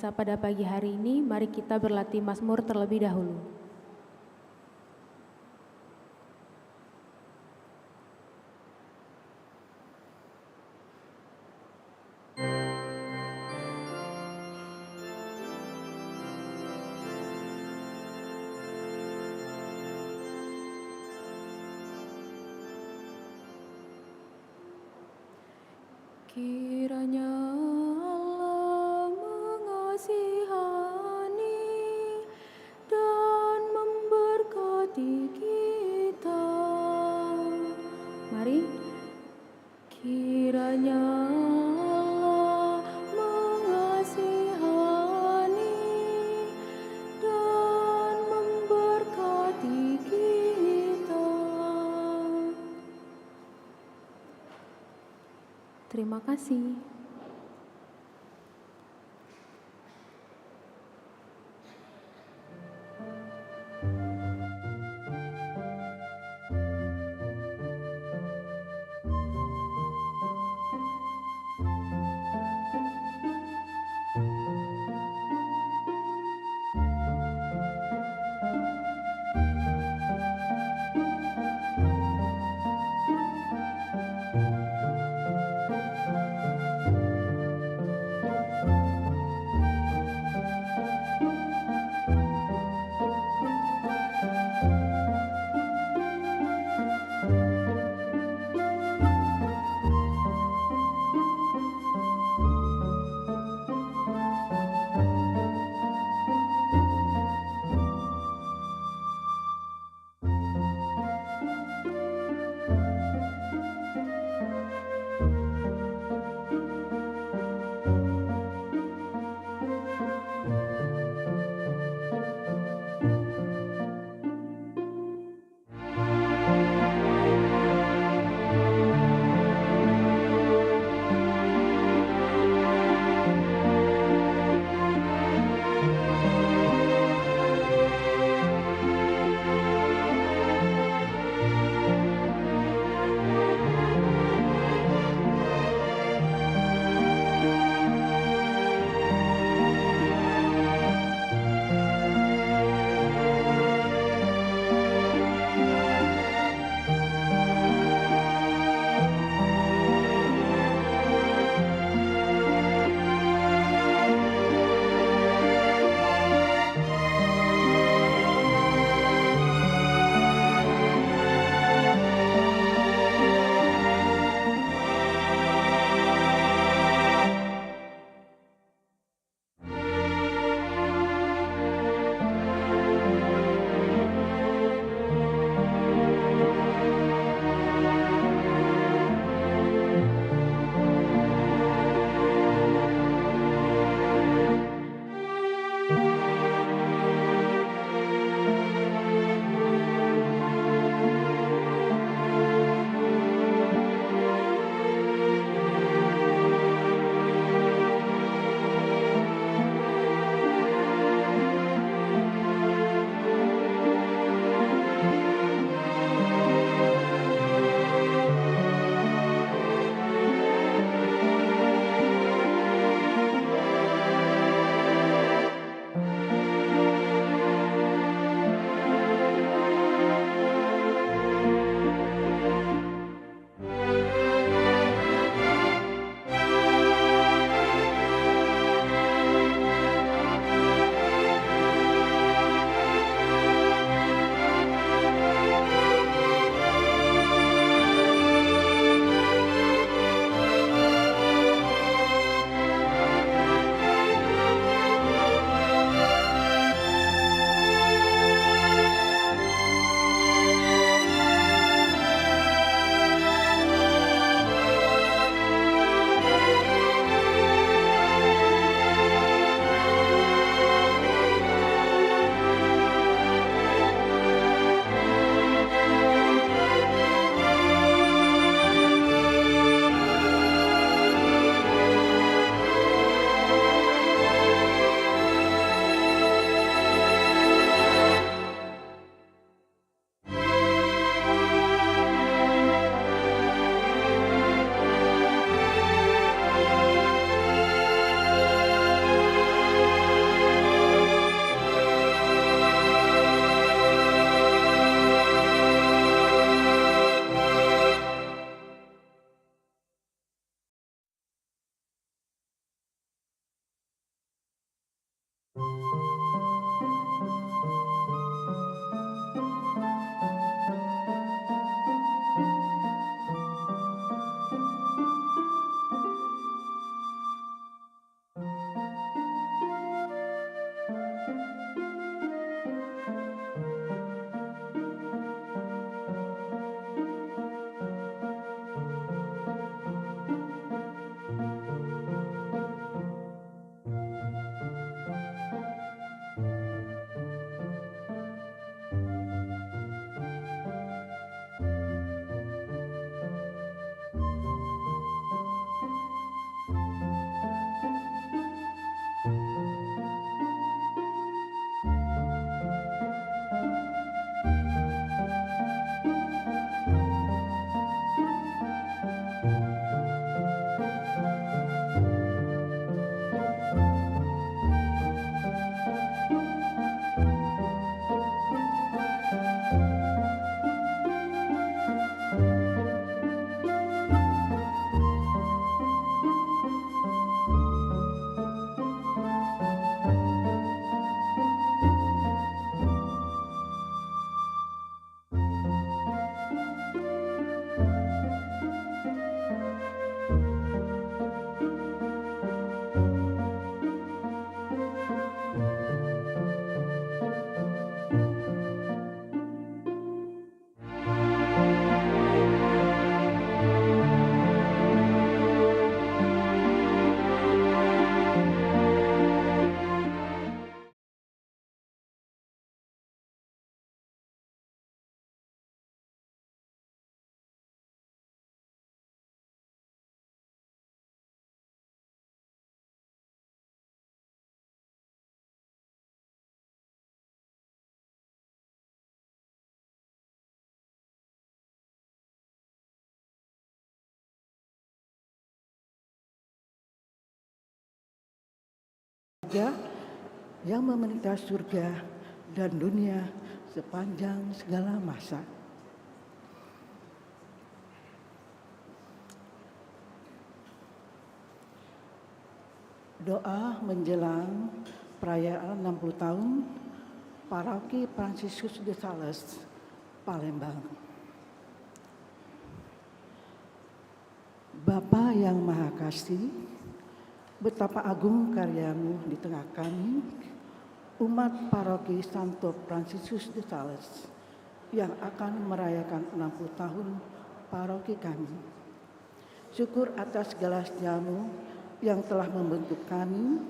misa pada pagi hari ini, mari kita berlatih Mazmur terlebih dahulu. Kiranya Allah mengasihani dan memberkati kita. Mari. Kiranya Allah mengasihani dan memberkati kita. Terima kasih. Yang memerintah surga dan dunia sepanjang segala masa. Doa menjelang perayaan 60 tahun Paroki Fransiskus de Sales, Palembang. Bapa yang Maha Kasih, betapa agung karyamu di tengah kami, umat Paroki Santo Fransiskus de Sales yang akan merayakan 60 tahun paroki kami. Syukur atas segala setiamu yang telah membentuk kami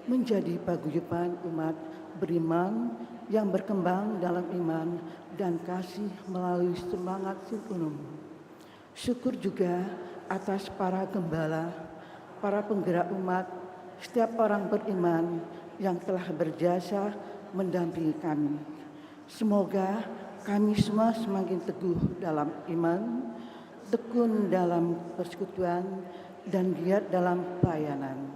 menjadi paguyuban umat beriman yang berkembang dalam iman dan kasih melalui semangat sinunum. Syukur juga atas para gembala, para penggerak umat, setiap orang beriman yang telah berjasa mendampingi kami. Semoga kami semua semakin teguh dalam iman, tekun dalam persekutuan, dan giat dalam pelayanan.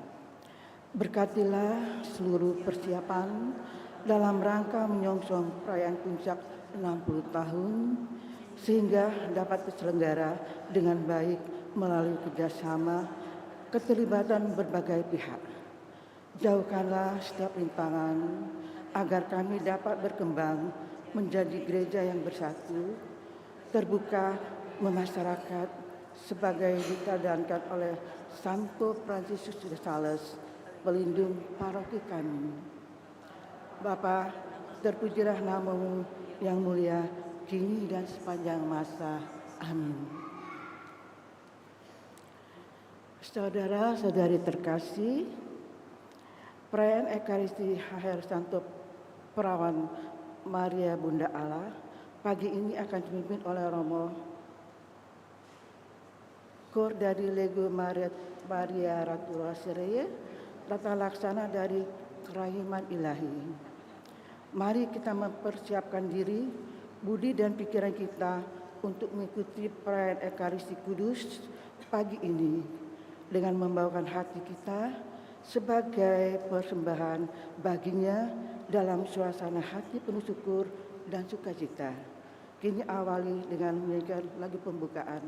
Berkatilah seluruh persiapan dalam rangka menyongsong perayaan puncak 60 tahun, sehingga dapat terselenggara dengan baik melalui kerjasama keterlibatan berbagai pihak. Jauhkanlah setiap rintangan agar kami dapat berkembang menjadi gereja yang bersatu, terbuka memasyarakat sebagai ditadankan oleh Santo Fransiskus de Sales, pelindung paroki kami. Bapa, terpujilah namamu yang mulia kini dan sepanjang masa. Amin. Saudara-saudari terkasih, perayaan Ekaristi Akhir Santo Perawan Maria Bunda Allah pagi ini akan dipimpin oleh Romo Kor dari Lego Maria Ratu Rosaria, tata laksana dari Kerahiman Ilahi. Mari kita mempersiapkan diri, budi dan pikiran kita untuk mengikuti perayaan Ekaristi Kudus pagi ini dengan membawakan hati kita sebagai persembahan baginya dalam suasana hati penuh syukur dan sukacita. Kini awali dengan menyanyikan lagu pembukaan.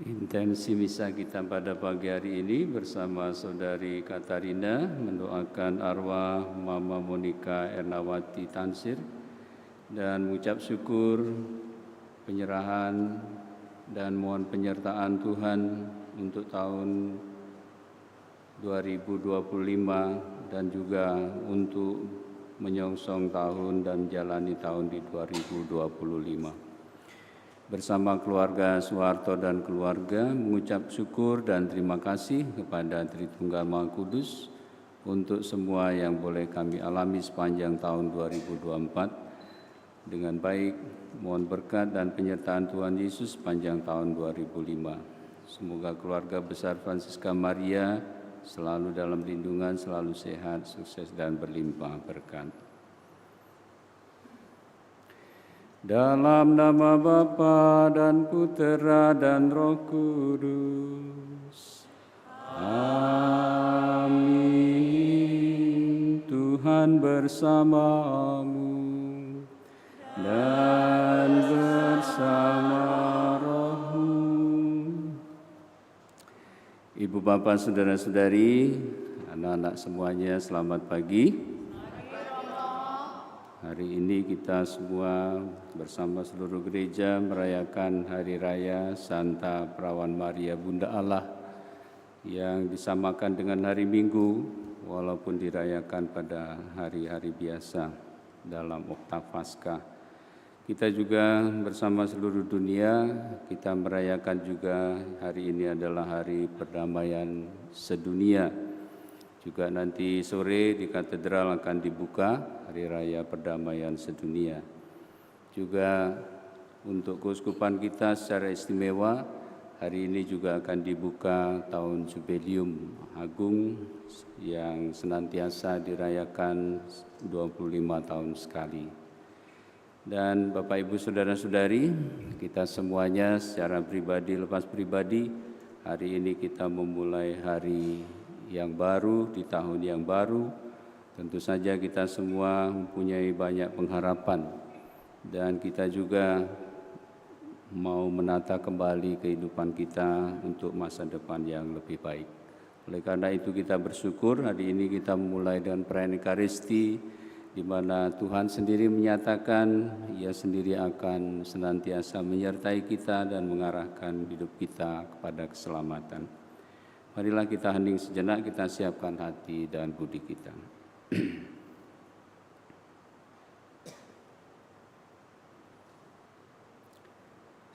Intensi misa kita pada pagi hari ini bersama Saudari Katarina mendoakan arwah Mama Monika Ernawati Tansir dan mengucap syukur, penyerahan dan mohon penyertaan Tuhan untuk tahun 2025 dan juga untuk menyongsong tahun dan jalani tahun di 2025. Bersama keluarga Soeharto dan keluarga mengucap syukur dan terima kasih kepada Tritunggal Maha Kudus untuk semua yang boleh kami alami sepanjang tahun 2024 dengan baik. Mohon berkat dan penyertaan Tuhan Yesus sepanjang tahun 2005. Semoga keluarga besar Francisca Maria selalu dalam lindungan, selalu sehat, sukses dan berlimpah berkat. Dalam nama Bapa dan Putera dan Roh Kudus. Amin. Tuhan bersamamu dan bersama rohmu. Ibu Bapak, saudara-saudari, anak-anak semuanya selamat pagi. Hari ini kita semua bersama seluruh gereja merayakan Hari Raya Santa Perawan Maria Bunda Allah yang disamakan dengan hari Minggu walaupun dirayakan pada hari-hari biasa dalam Oktav Paskah. Kita juga bersama seluruh dunia, kita merayakan juga hari ini adalah Hari Perdamaian Sedunia. Juga nanti sore di katedral akan dibuka Hari Raya Perdamaian Sedunia. Juga untuk keuskupan kita secara istimewa, hari ini juga akan dibuka tahun Jubileum Agung yang senantiasa dirayakan 25 tahun sekali. Dan Bapak Ibu Saudara-saudari, kita semuanya secara pribadi lepas pribadi, hari ini kita memulai hari yang baru di tahun yang baru. Tentu saja kita semua mempunyai banyak pengharapan dan kita juga mau menata kembali kehidupan kita untuk masa depan yang lebih baik. Oleh karena itu kita bersyukur hari ini kita memulai dengan perayaan Ekaristi di mana Tuhan sendiri menyatakan Ia sendiri akan senantiasa menyertai kita dan mengarahkan hidup kita kepada keselamatan. Marilah kita hening sejenak, kita siapkan hati dan budi kita.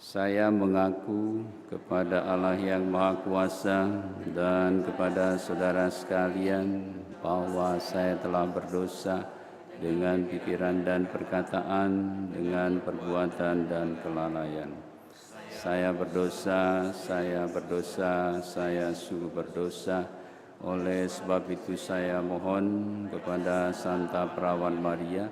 Saya mengaku kepada Allah yang Maha Kuasa dan kepada saudara sekalian bahwa saya telah berdosa dengan pikiran dan perkataan, dengan perbuatan dan kelalaian. Saya berdosa, saya sungguh berdosa. Oleh sebab itu saya mohon kepada Santa Perawan Maria,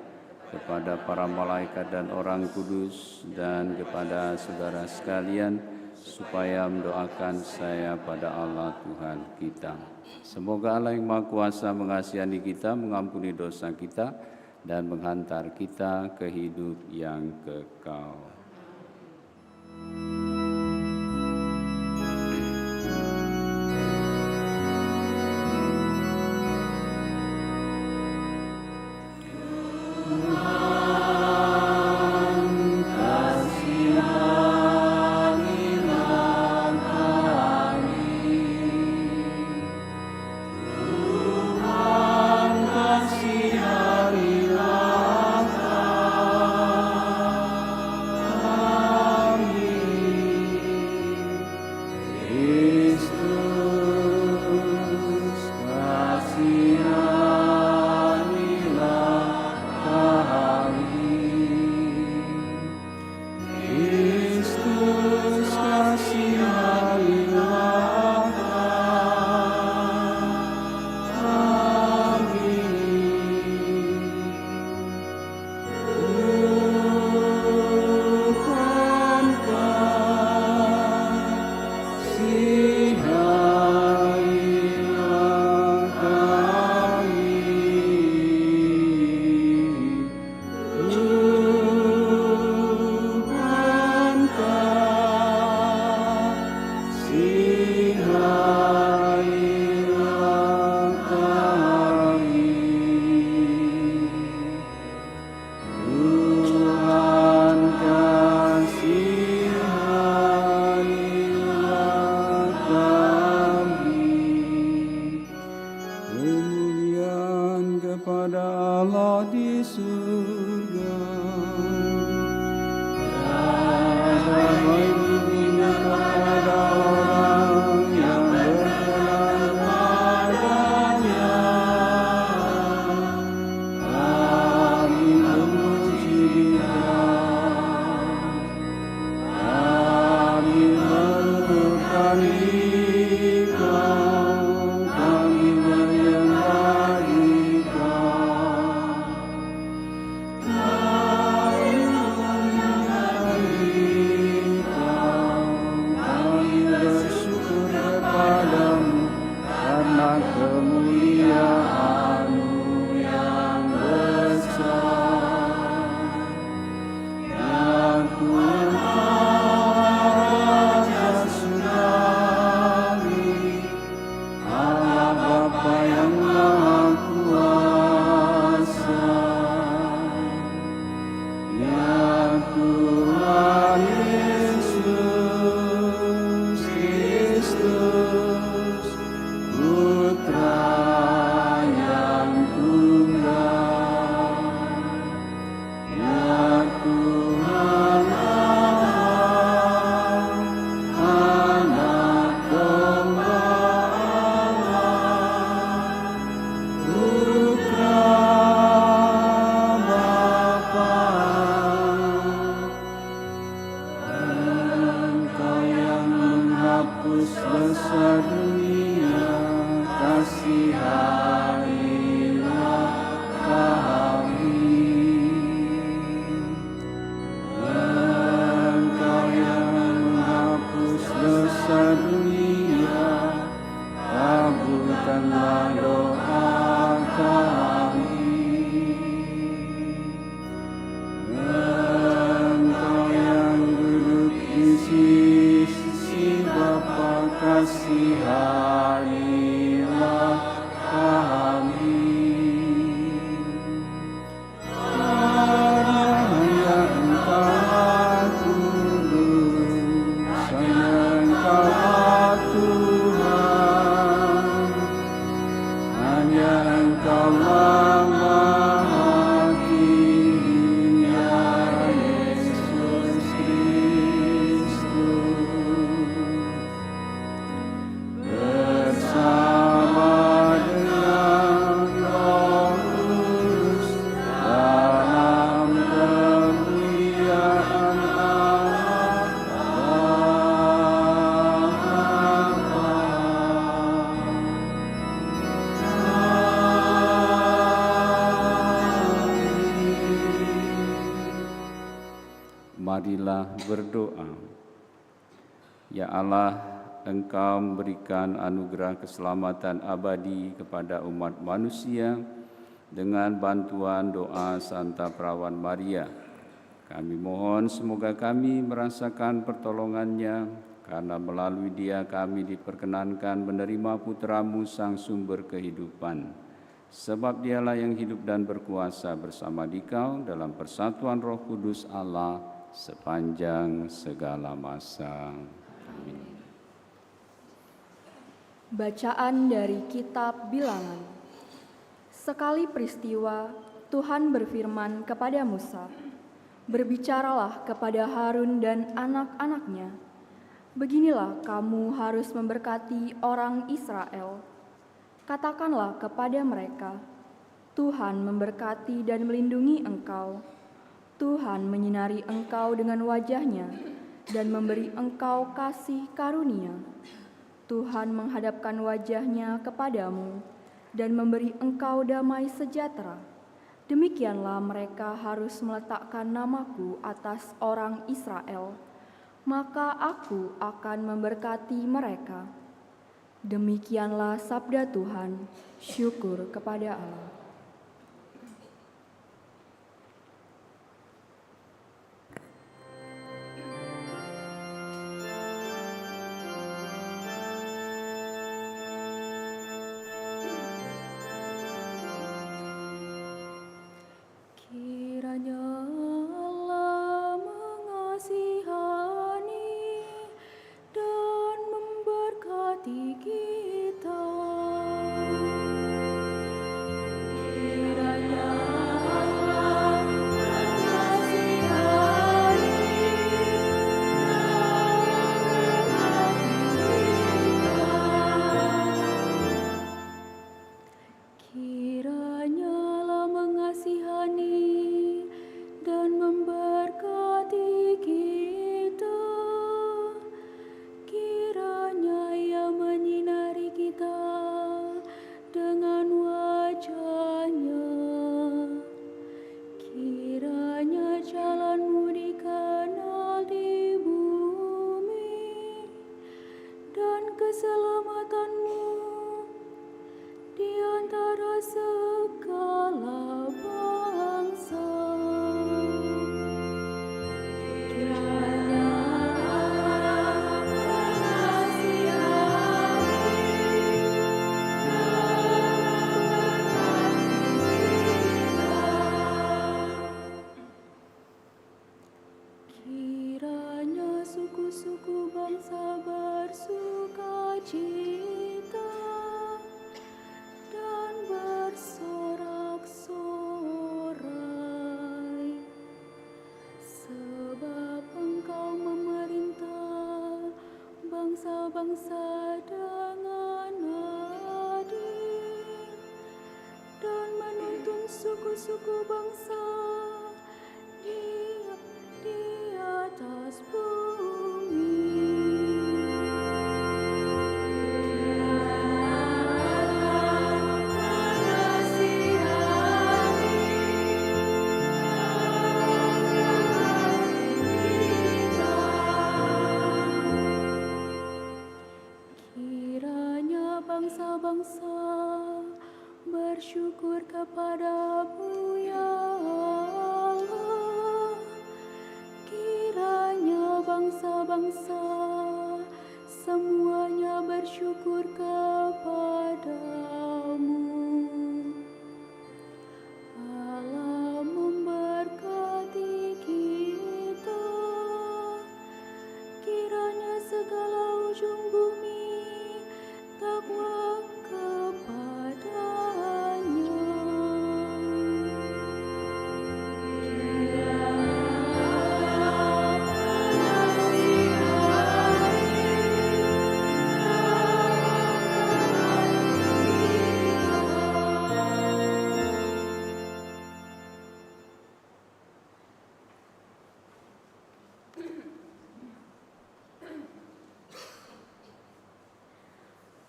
kepada para malaikat dan orang kudus, dan kepada saudara sekalian, supaya mendoakan saya pada Allah Tuhan kita. Semoga Allah yang Maha Kuasa mengasihani kita, mengampuni dosa kita, dan menghantar kita ke hidup yang kekal. kepada Allah di surga. Damai bumi kepada orang yang berkenan padanya. Kami memuji Dia, kami meluhurkan Engkau, kami menyembah Engkau. Kami menyembah Engkau, kami bersyukur kepadamu karena kemuliaan-Mu yang besar. Ya Tuhan Raja Surgawi, Allah Bapa yang Maha Kuasa. Ya Tuhan Yesus Kristus, Putra yang tunggal. Ya Tuhan Allah, Anak Domba Allah, Putra Bapa. Engkau yang menghapus dosa dunia, kasihanilah kami. Engkau yang menghapus dosa dunia, kabulkanlah doa kami. Engkau yang duduk di sisi Bapa, kasihanilah kami. Hanya Engkaulah kudus, hanya Engkaulah Tuhan, hanya Engkaulah Maha Tinggi, ya Yesus Kristus. Bersama dengan Roh Kudus dalam kemuliaan Allah Bapa. Marilah berdoa. Ya Allah, Engkau memberikan anugerah keselamatan abadi kepada umat manusia dengan bantuan doa Santa Perawan Maria. Kami mohon semoga kami merasakan pertolongannya, karena melalui Dia kami diperkenankan menerima Putra-Mu Sang Sumber Kehidupan. Sebab Dialah yang hidup dan berkuasa bersama Dikau dalam persatuan Roh Kudus Allah sepanjang segala masa. Amin. Bacaan dari Kitab Bilangan. Sekali peristiwa, Tuhan berfirman kepada Musa, "Berbicaralah kepada Harun dan anak-anaknya. Beginilah kamu harus memberkati orang Israel. Katakanlah kepada mereka, Tuhan memberkati dan melindungi engkau. Tuhan menyinari engkau dengan wajah-Nya dan memberi engkau kasih karunia. Tuhan menghadapkan wajah-Nya kepadamu dan memberi engkau damai sejahtera. Demikianlah mereka harus meletakkan namaku atas orang Israel, maka aku akan memberkati mereka." Demikianlah sabda Tuhan. Syukur kepada Allah. bangsa bersuka cita dan bersorak-sorai, sebab Engkau memerintah bangsa-bangsa dengan adil dan menuntun suku-suku bangsa di atas bumi. Kiranya bangsa-bangsa bersyukur kepadamu ya Allah. Kiranya bangsa-bangsa semuanya bersyukur kepadamu. Allah memberkati kita, kiranya segala ujung bumi takwa kepadanya.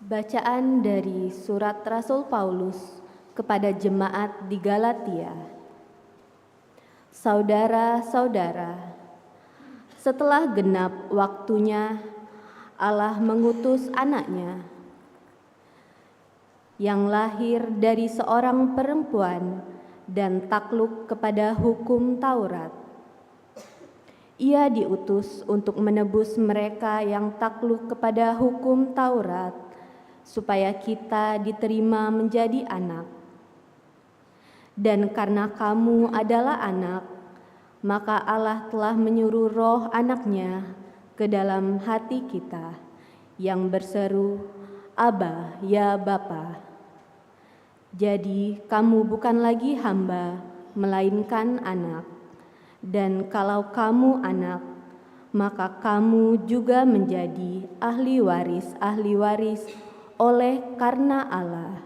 Bacaan dari Surat Rasul Paulus kepada jemaat di Galatia. Saudara-saudara, setelah genap waktunya, Allah mengutus anaknya yang lahir dari seorang perempuan dan takluk kepada hukum Taurat. Ia diutus untuk menebus mereka yang takluk kepada hukum Taurat, supaya kita diterima menjadi anak. Dan karena kamu adalah anak, maka Allah telah menyuruh roh anaknya ke dalam hati kita, yang berseru, Aba, ya Bapa. Jadi kamu bukan lagi hamba, melainkan anak. Dan kalau kamu anak, maka kamu juga menjadi ahli waris oleh karena Allah.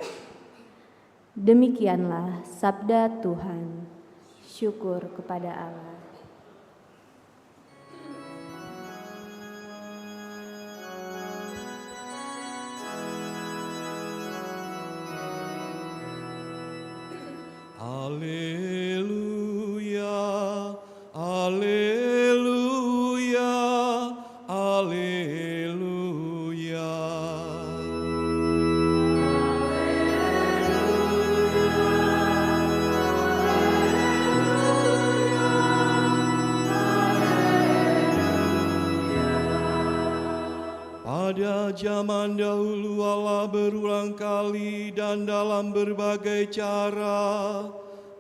Demikianlah sabda Tuhan. Syukur kepada Allah. Haleluya, haleluya, haleluya. Pada zaman dahulu Allah berulang kali dan dalam berbagai cara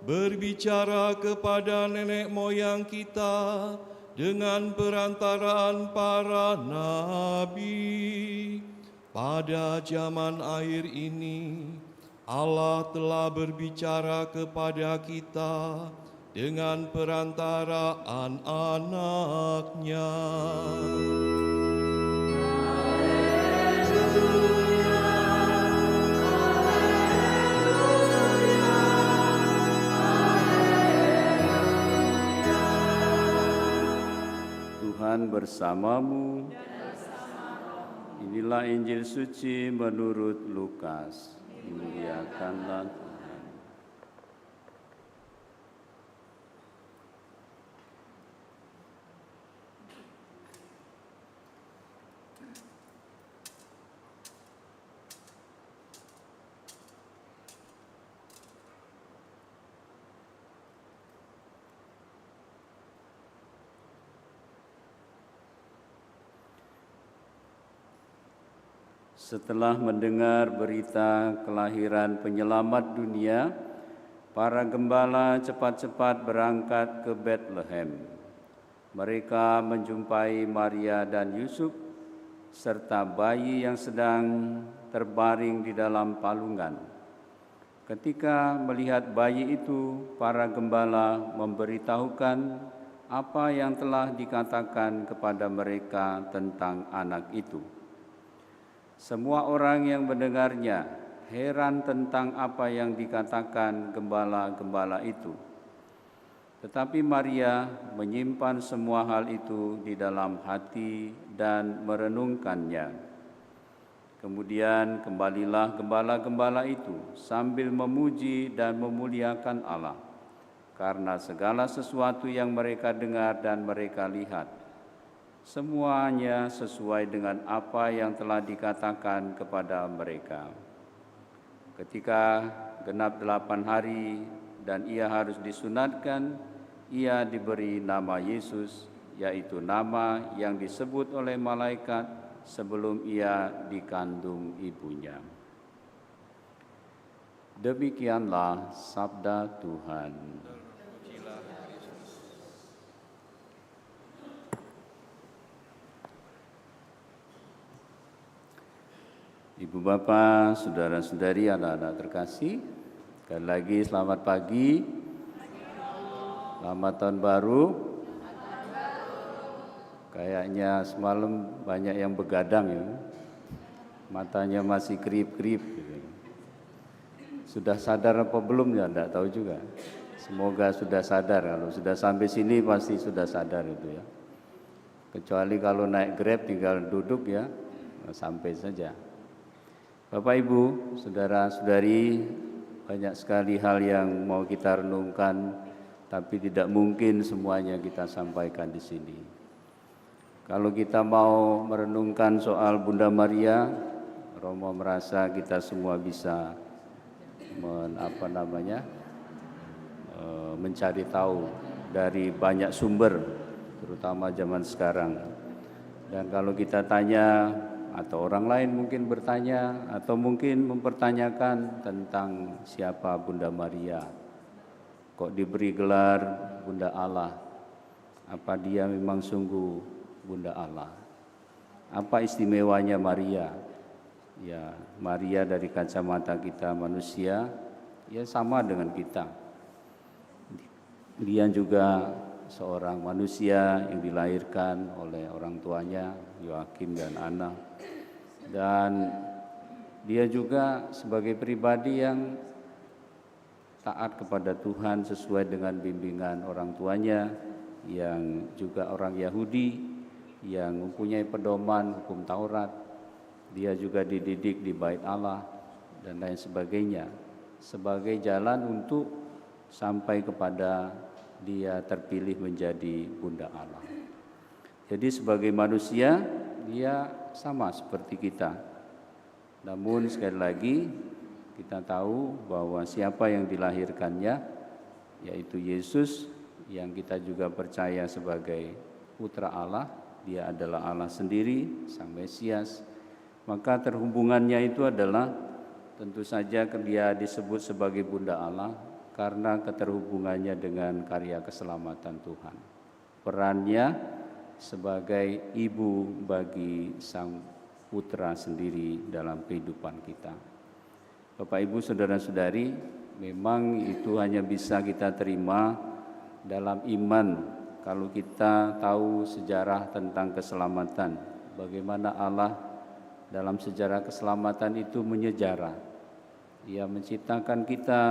berbicara kepada nenek moyang kita dengan perantaraan para nabi. Pada zaman akhir ini Allah telah berbicara kepada kita dengan perantaraan anak-Nya. Tuhan bersamamu. Inilah Injil suci menurut Lukas. Dimuliakanlah Tuhan. Setelah mendengar berita kelahiran penyelamat dunia, para gembala cepat-cepat berangkat ke Bethlehem. Mereka menjumpai Maria dan Yusuf serta bayi yang sedang terbaring di dalam palungan. Ketika melihat bayi itu, para gembala memberitahukan apa yang telah dikatakan kepada mereka tentang anak itu. Semua orang yang mendengarnya heran tentang apa yang dikatakan gembala-gembala itu. Tetapi Maria menyimpan semua hal itu di dalam hati dan merenungkannya. Kemudian kembalilah gembala-gembala itu sambil memuji dan memuliakan Allah karena segala sesuatu yang mereka dengar dan mereka lihat. Semuanya sesuai dengan apa yang telah dikatakan kepada mereka. Ketika genap 8 hari dan ia harus disunatkan, ia diberi nama Yesus, yaitu nama yang disebut oleh malaikat sebelum ia dikandung ibunya. Demikianlah sabda Tuhan. Ibu Bapak, saudara-saudari, anak-anak terkasih, sekali lagi selamat pagi, selamat tahun baru. Kayaknya semalam banyak yang begadang ya, matanya masih kerip-kerip gitu. Sudah sadar apa belum ya, enggak tahu juga. Semoga sudah sadar, kalau sudah sampai sini pasti sudah sadar itu ya. Kecuali kalau naik Grab tinggal duduk ya, sampai saja. Bapak Ibu, saudara-saudari, banyak sekali hal yang mau kita renungkan, tapi tidak mungkin semuanya kita sampaikan di sini. Kalau kita mau merenungkan soal Bunda Maria, Romo merasa kita semua bisa mencari tahu dari banyak sumber, terutama zaman sekarang. Dan kalau kita tanya, atau orang lain mungkin bertanya, atau mungkin mempertanyakan tentang siapa Bunda Maria. Kok diberi gelar Bunda Allah? Apa dia memang sungguh Bunda Allah? Apa istimewanya Maria? Ya, Maria dari kacamata kita manusia, ya sama dengan kita. Dia juga seorang manusia yang dilahirkan oleh orang tuanya, Yoakim dan Anna. Dan dia juga sebagai pribadi yang taat kepada Tuhan sesuai dengan bimbingan orang tuanya, yang juga orang Yahudi, yang mempunyai pedoman hukum Taurat. Dia juga dididik di Bait Allah dan lain sebagainya, sebagai jalan untuk sampai kepada dia terpilih menjadi Bunda Allah. Jadi sebagai manusia, dia sama seperti kita. Namun sekali lagi, kita tahu bahwa siapa yang dilahirkannya, yaitu Yesus, yang kita juga percaya sebagai Putra Allah. Dia adalah Allah sendiri, Sang Mesias. Maka terhubungannya itu adalah tentu saja dia disebut sebagai Bunda Allah karena keterhubungannya dengan karya keselamatan Tuhan. Perannya sebagai ibu bagi Sang Putra sendiri dalam kehidupan kita. Bapak Ibu saudara-saudari, memang itu hanya bisa kita terima dalam iman kalau kita tahu sejarah tentang keselamatan. Bagaimana Allah dalam sejarah keselamatan itu menyejarah. Ia menciptakan kita,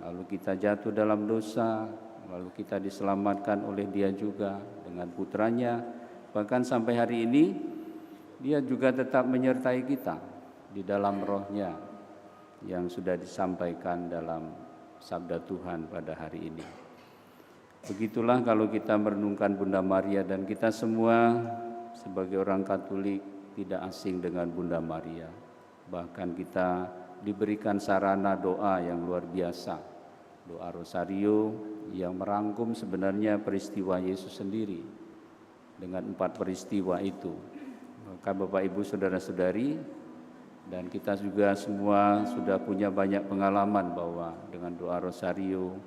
lalu kita jatuh dalam dosa, lalu kita diselamatkan oleh Dia juga dengan putranya. Bahkan sampai hari ini Dia juga tetap menyertai kita di dalam rohnya yang sudah disampaikan dalam sabda Tuhan pada hari ini. Begitulah kalau kita merenungkan Bunda Maria, dan kita semua sebagai orang Katolik tidak asing dengan Bunda Maria. Bahkan kita diberikan sarana doa yang luar biasa, doa Rosario yang merangkum sebenarnya peristiwa Yesus sendiri dengan 4 peristiwa itu. Maka Bapak Ibu saudara-saudari, dan kita juga semua sudah punya banyak pengalaman bahwa dengan doa Rosario,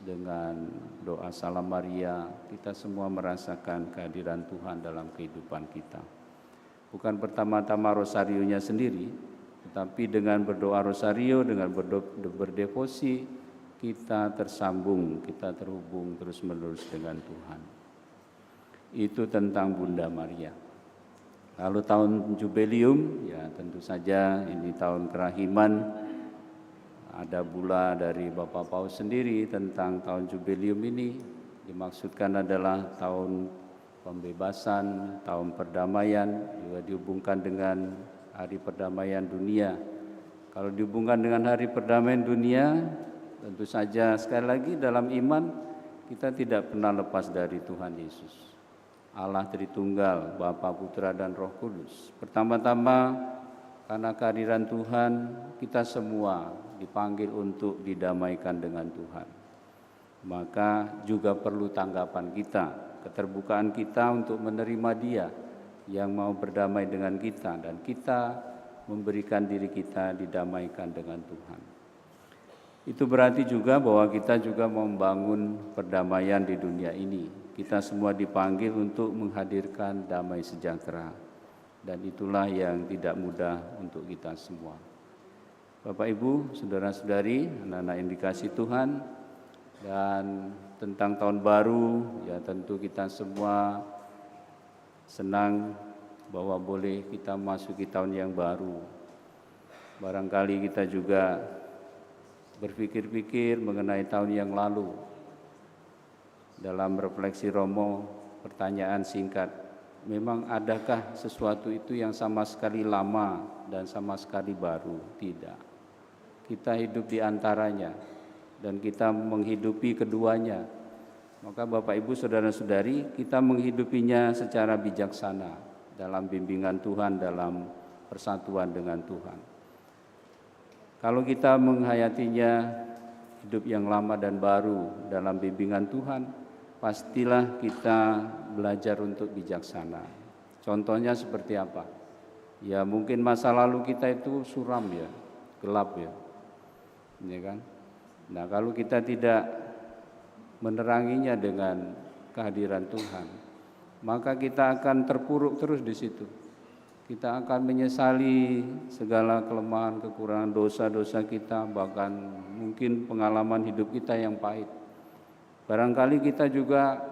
dengan doa Salam Maria, kita semua merasakan kehadiran Tuhan dalam kehidupan kita. Bukan pertama-tama rosarionya sendiri, tetapi dengan berdoa rosario, dengan berdevosi, kita tersambung, kita terhubung terus-menerus dengan Tuhan. Itu tentang Bunda Maria. Lalu tahun jubileum, ya tentu saja ini tahun kerahiman. Ada pula dari Bapak Paus sendiri tentang tahun jubileum ini. Dimaksudkan adalah tahun pembebasan, tahun perdamaian, juga dihubungkan dengan Hari Perdamaian Dunia. Kalau dihubungkan dengan Hari Perdamaian Dunia, tentu saja sekali lagi dalam iman kita tidak pernah lepas dari Tuhan Yesus, Allah Tritunggal, Bapa, Putra, dan Roh Kudus. Pertama-tama karena kehadiran Tuhan, kita semua dipanggil untuk didamaikan dengan Tuhan. Maka juga perlu tanggapan kita, keterbukaan kita untuk menerima Dia yang mau berdamai dengan kita, dan kita memberikan diri kita didamaikan dengan Tuhan. Itu berarti juga bahwa kita juga membangun perdamaian di dunia ini. Kita semua dipanggil untuk menghadirkan damai sejahtera, dan itulah yang tidak mudah untuk kita semua. Bapak Ibu, saudara-saudari, anak-anak yang dikasihi Tuhan, dan tentang tahun baru, ya tentu kita semua senang bahwa boleh kita masuki tahun yang baru. Barangkali kita juga berpikir-pikir mengenai tahun yang lalu. Dalam refleksi Romo, pertanyaan singkat, memang adakah sesuatu itu yang sama sekali lama dan sama sekali baru? Tidak. Kita hidup di antaranya dan kita menghidupi keduanya. Maka Bapak Ibu saudara-saudari, kita menghidupinya secara bijaksana dalam bimbingan Tuhan, dalam persatuan dengan Tuhan. Kalau kita menghayatinya hidup yang lama dan baru dalam bimbingan Tuhan, pastilah kita belajar untuk bijaksana. Contohnya seperti apa? Ya mungkin masa lalu kita itu suram ya, gelap ya. Ya kan? Nah, kalau kita tidak meneranginya dengan kehadiran Tuhan, maka kita akan terpuruk terus di situ. Kita akan menyesali segala kelemahan, kekurangan, dosa-dosa kita, bahkan mungkin pengalaman hidup kita yang pahit. Barangkali kita juga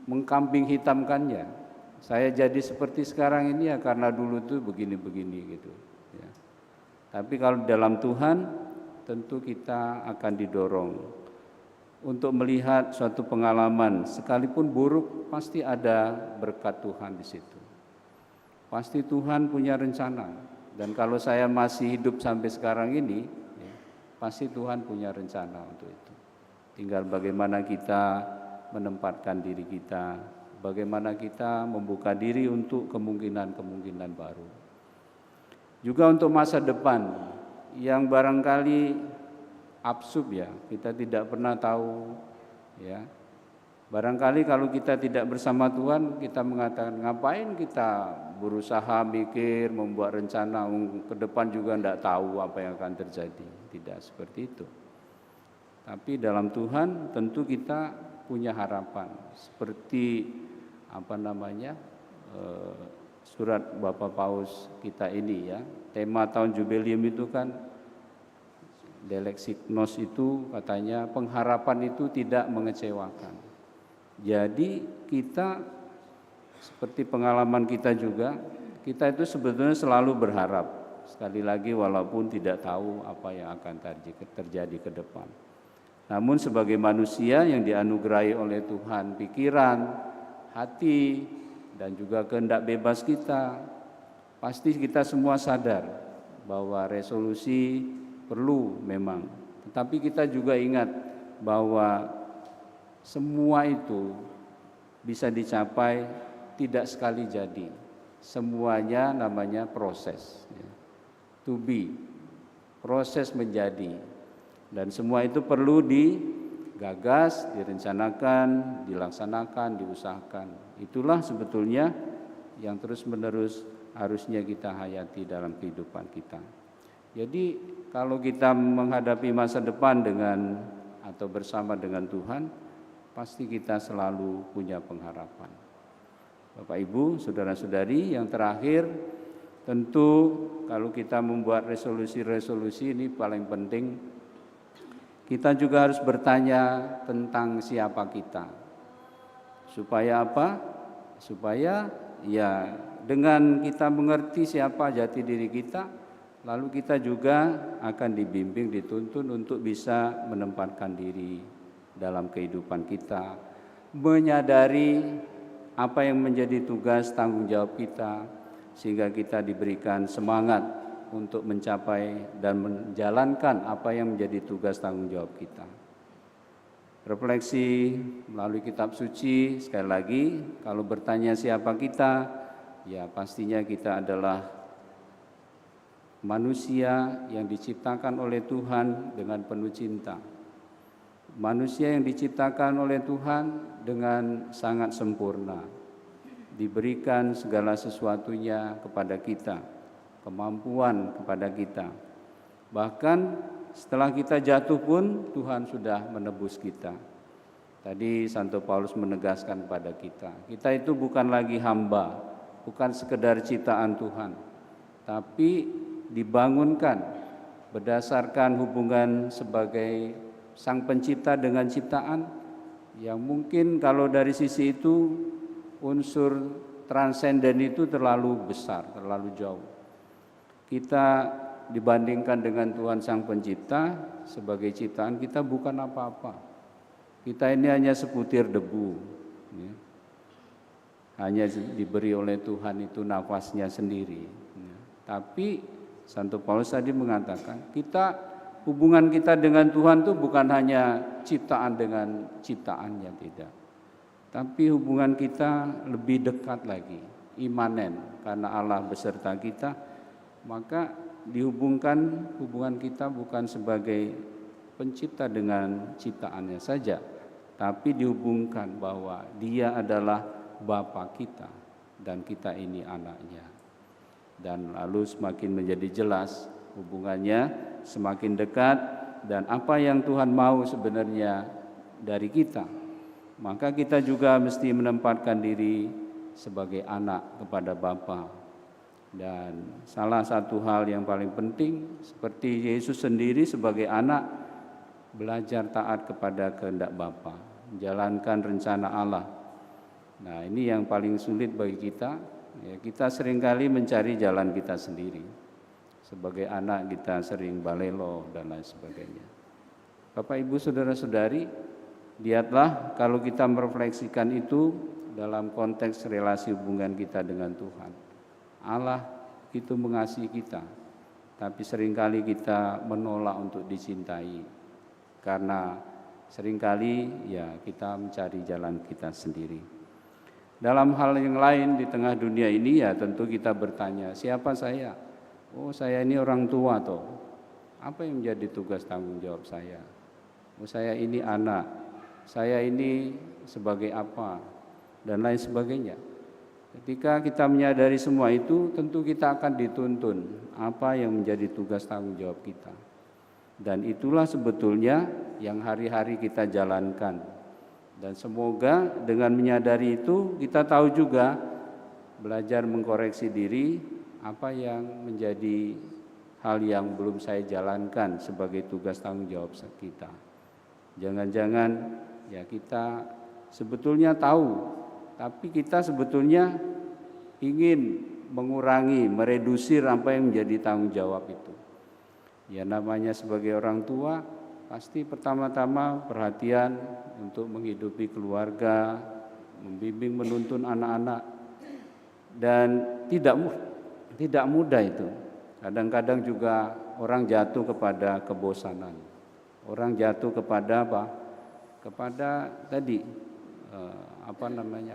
mengkambing hitamkannya. Saya jadi seperti sekarang ini ya karena dulu tuh begini-begini gitu. Ya. Tapi kalau dalam Tuhan, tentu kita akan didorong untuk melihat suatu pengalaman, sekalipun buruk, pasti ada berkat Tuhan di situ. Pasti Tuhan punya rencana, dan kalau saya masih hidup sampai sekarang ini, ya, pasti Tuhan punya rencana untuk itu. Tinggal bagaimana kita menempatkan diri kita, bagaimana kita membuka diri untuk kemungkinan-kemungkinan baru. Juga untuk masa depan yang barangkali absurd ya, kita tidak pernah tahu ya. Barangkali kalau kita tidak bersama Tuhan, kita mengatakan ngapain kita berusaha mikir, membuat rencana, ke depan juga tidak tahu apa yang akan terjadi. Tidak seperti itu. Tapi dalam Tuhan tentu kita punya harapan. Seperti surat Bapak Paus kita ini ya. Tema tahun jubileum itu kan Delexignos itu katanya pengharapan itu tidak mengecewakan. Jadi kita seperti pengalaman kita juga, kita itu sebetulnya selalu berharap. Sekali lagi walaupun tidak tahu apa yang akan terjadi ke depan. Namun sebagai manusia yang dianugerahi oleh Tuhan pikiran, hati, dan juga kehendak bebas kita, pasti kita semua sadar bahwa resolusi perlu memang. Tetapi kita juga ingat bahwa semua itu bisa dicapai tidak sekali jadi. Semuanya namanya proses. To be, proses menjadi. Dan semua itu perlu digagas, direncanakan, dilaksanakan, diusahakan. Itulah sebetulnya yang terus-menerus harusnya kita hayati dalam kehidupan kita. Jadi kalau kita menghadapi masa depan dengan atau bersama dengan Tuhan, pasti kita selalu punya pengharapan Bapak Ibu, saudara-saudari, yang terakhir tentu kalau kita membuat resolusi-resolusi ini paling penting kita juga harus bertanya tentang siapa kita. Supaya apa? Supaya ya dengan kita mengerti siapa jati diri kita, lalu kita juga akan dibimbing, dituntun untuk bisa menempatkan diri dalam kehidupan kita, menyadari apa yang menjadi tugas tanggung jawab kita, sehingga kita diberikan semangat untuk mencapai dan menjalankan apa yang menjadi tugas tanggung jawab kita. Refleksi melalui kitab suci, sekali lagi, kalau bertanya siapa kita, ya pastinya kita adalah manusia yang diciptakan oleh Tuhan dengan penuh cinta. Manusia yang diciptakan oleh Tuhan dengan sangat sempurna. Diberikan segala sesuatunya kepada kita, kemampuan kepada kita. Bahkan setelah kita jatuh pun Tuhan sudah menebus kita. Tadi Santo Paulus menegaskan kepada kita itu bukan lagi hamba, bukan sekedar ciptaan Tuhan, tapi dibangunkan berdasarkan hubungan sebagai Sang Pencipta dengan ciptaan, yang mungkin kalau dari sisi itu unsur transenden itu terlalu besar, terlalu jauh. Kita dibandingkan dengan Tuhan Sang Pencipta sebagai ciptaan, kita bukan apa-apa. Kita ini hanya sebutir debu, ya. Hanya diberi oleh Tuhan itu nafasnya sendiri, ya. Tapi Santo Paulus tadi mengatakan hubungan kita dengan Tuhan itu bukan hanya ciptaan dengan ciptaannya, tidak. Tapi hubungan kita lebih dekat lagi, imanen, karena Allah beserta kita, maka hubungan kita bukan sebagai pencipta dengan ciptaannya saja, tapi dihubungkan bahwa Dia adalah Bapa kita dan kita ini anaknya. Dan lalu semakin menjadi jelas hubungannya, semakin dekat, dan apa yang Tuhan mau sebenarnya dari kita, maka kita juga mesti menempatkan diri sebagai anak kepada Bapa. Dan salah satu hal yang paling penting, seperti Yesus sendiri sebagai anak, belajar taat kepada kehendak Bapa, menjalankan rencana Allah. Nah, ini yang paling sulit bagi kita. Ya, kita seringkali mencari jalan kita sendiri. Sebagai anak kita sering balelo dan lain sebagainya. Bapak Ibu saudara-saudari, lihatlah kalau kita merefleksikan itu dalam konteks relasi hubungan kita dengan Tuhan. Allah itu mengasihi kita, tapi seringkali kita menolak untuk dicintai. Karena seringkali ya kita mencari jalan kita sendiri. Dalam hal yang lain di tengah dunia ini ya tentu kita bertanya, siapa saya? Oh, saya ini orang tua toh. Apa yang menjadi tugas tanggung jawab saya? Oh, saya ini anak. Saya ini sebagai apa? Dan lain sebagainya. Ketika kita menyadari semua itu, tentu kita akan dituntun apa yang menjadi tugas tanggung jawab kita. Dan itulah sebetulnya yang hari-hari kita jalankan. Dan semoga dengan menyadari itu kita tahu juga belajar mengkoreksi diri apa yang menjadi hal yang belum saya jalankan sebagai tugas tanggung jawab kita. Jangan-jangan ya kita sebetulnya tahu, tapi kita sebetulnya ingin mengurangi, meredusir apa yang menjadi tanggung jawab itu. Ya namanya sebagai orang tua, pasti pertama-tama perhatian untuk menghidupi keluarga, membimbing menuntun anak-anak, dan tidak mudah itu. Kadang-kadang juga orang jatuh kepada kebosanan, orang jatuh kepada apa? Kepada tadi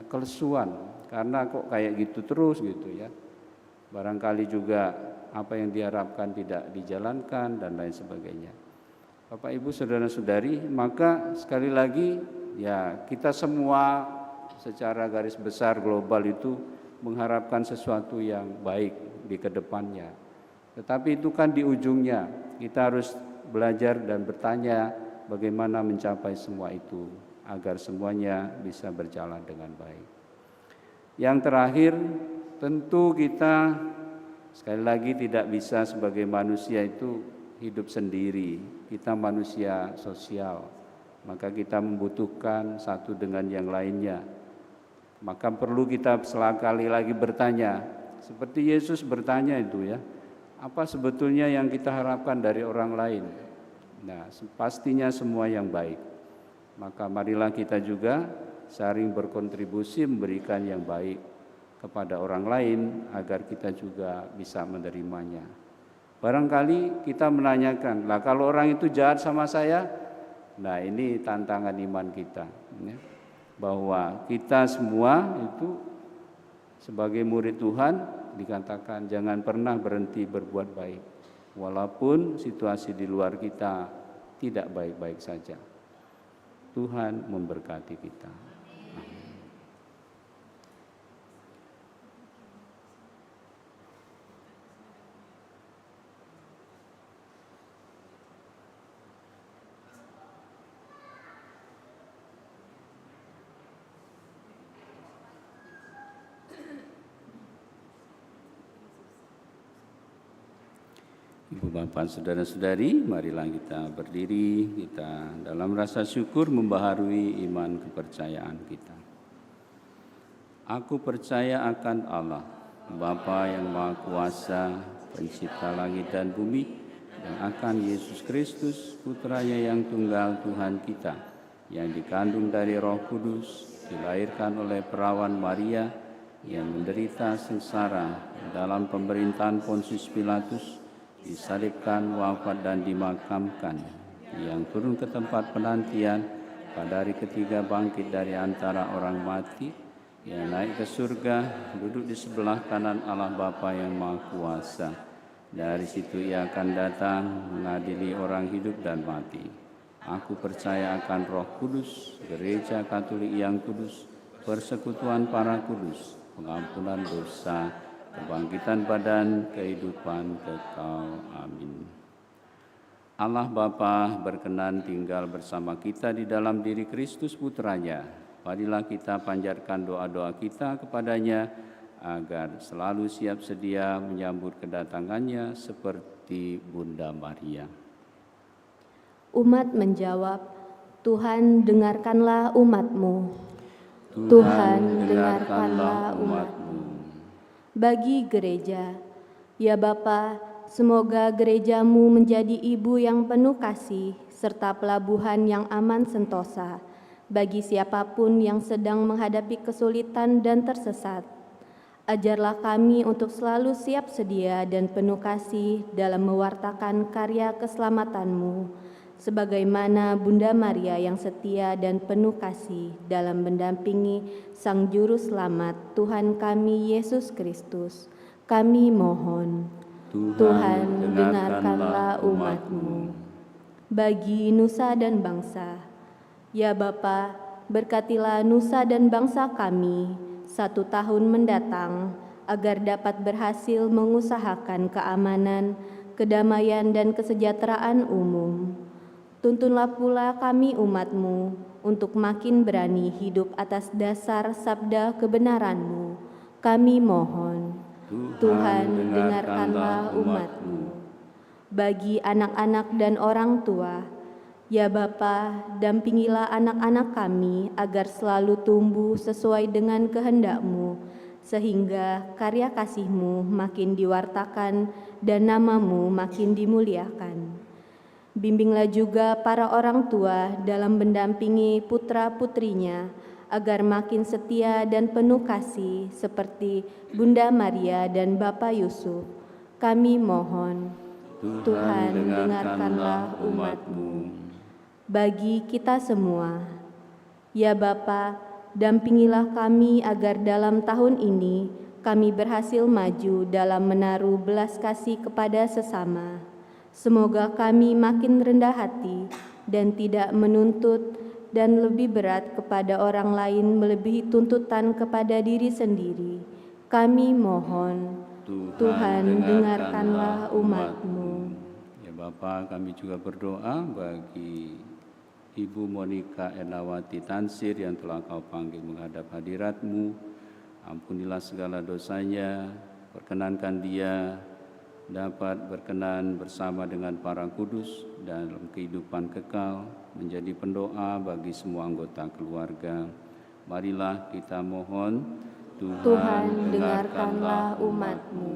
kelesuan, karena kok kayak gitu terus gitu ya. Barangkali juga apa yang diharapkan tidak dijalankan dan lain sebagainya. Bapak Ibu saudara-saudari, maka sekali lagi ya kita semua secara garis besar global itu mengharapkan sesuatu yang baik di kedepannya. Tetapi itu kan di ujungnya kita harus belajar dan bertanya bagaimana mencapai semua itu agar semuanya bisa berjalan dengan baik. Yang terakhir, tentu kita sekali lagi tidak bisa sebagai manusia itu hidup sendiri. Kita manusia sosial, maka kita membutuhkan satu dengan yang lainnya. Maka perlu kita sekali lagi bertanya, seperti Yesus bertanya itu ya, apa sebetulnya yang kita harapkan dari orang lain? Nah, pastinya semua yang baik. Maka marilah kita juga saling berkontribusi memberikan yang baik kepada orang lain agar kita juga bisa menerimanya. Barangkali kita menanyakan, lah kalau orang itu jahat sama saya, nah ini tantangan iman kita, ya. Bahwa kita semua itu sebagai murid Tuhan dikatakan jangan pernah berhenti berbuat baik, walaupun situasi di luar kita tidak baik-baik saja. Tuhan memberkati kita. Ibu bapak saudara-saudari, marilah kita berdiri, kita dalam rasa syukur membaharui iman kepercayaan kita. Aku percaya akan Allah, Bapa yang Maha Kuasa, Pencipta langit dan bumi, dan akan Yesus Kristus, Putranya yang tunggal Tuhan kita, yang dikandung dari Roh Kudus, dilahirkan oleh perawan Maria, yang menderita sengsara dalam pemerintahan Pontius Pilatus, disalibkan, wafat dan dimakamkan, yang turun ke tempat penantian, pada hari ketiga bangkit dari antara orang mati, yang naik ke surga, duduk di sebelah kanan Allah Bapa yang Maha Kuasa. Dari situ ia akan datang mengadili orang hidup dan mati. Aku percaya akan Roh Kudus, Gereja Katolik yang kudus, persekutuan para kudus, pengampunan dosa, kebangkitan badan, kehidupan kekal. Amin. Allah Bapa berkenan tinggal bersama kita di dalam diri Kristus Putranya. Marilah kita panjatkan doa-doa kita kepadanya agar selalu siap sedia menyambut kedatangannya seperti Bunda Maria. Umat menjawab, Tuhan dengarkanlah umat-Mu. Tuhan dengarkanlah umat-Mu. Bagi gereja, ya Bapa, semoga gereja-Mu menjadi ibu yang penuh kasih serta pelabuhan yang aman sentosa bagi siapapun yang sedang menghadapi kesulitan dan tersesat. Ajarlah kami untuk selalu siap sedia dan penuh kasih dalam mewartakan karya keselamatan-Mu, sebagaimana Bunda Maria yang setia dan penuh kasih dalam mendampingi Sang Juru Selamat Tuhan kami Yesus Kristus. Kami mohon, Tuhan dengarkanlah umat-Mu. Bagi nusa dan bangsa, ya Bapa, berkatilah nusa dan bangsa kami 1 tahun mendatang, agar dapat berhasil mengusahakan keamanan, kedamaian dan kesejahteraan umum. Tuntunlah pula kami umat-Mu untuk makin berani hidup atas dasar sabda kebenaran-Mu. Kami mohon, Tuhan dengarkanlah umat-Mu. Bagi anak-anak dan orang tua, ya Bapa, dampingilah anak-anak kami agar selalu tumbuh sesuai dengan kehendak-Mu, sehingga karya kasih-Mu makin diwartakan dan nama-Mu makin dimuliakan. Bimbinglah juga para orang tua dalam mendampingi putra-putrinya agar makin setia dan penuh kasih seperti Bunda Maria dan Bapa Yusuf. Kami mohon, Tuhan dengarkanlah umat-Mu. Bagi kita semua, ya Bapa, dampingilah kami agar dalam tahun ini kami berhasil maju dalam menaruh belas kasih kepada sesama. Semoga kami makin rendah hati dan tidak menuntut dan lebih berat kepada orang lain melebihi tuntutan kepada diri sendiri. Kami mohon, Tuhan dengarkanlah umat-Mu. Ya Bapa, kami juga berdoa bagi Ibu Monika Ernawati Tansir yang telah Kau panggil menghadap hadirat-Mu, Ampunilah segala dosanya, perkenankan dia dapat berkenan bersama dengan para kudus dalam kehidupan kekal, menjadi pendoa bagi semua anggota keluarga. Marilah kita mohon, Tuhan, dengarkanlah umat-Mu.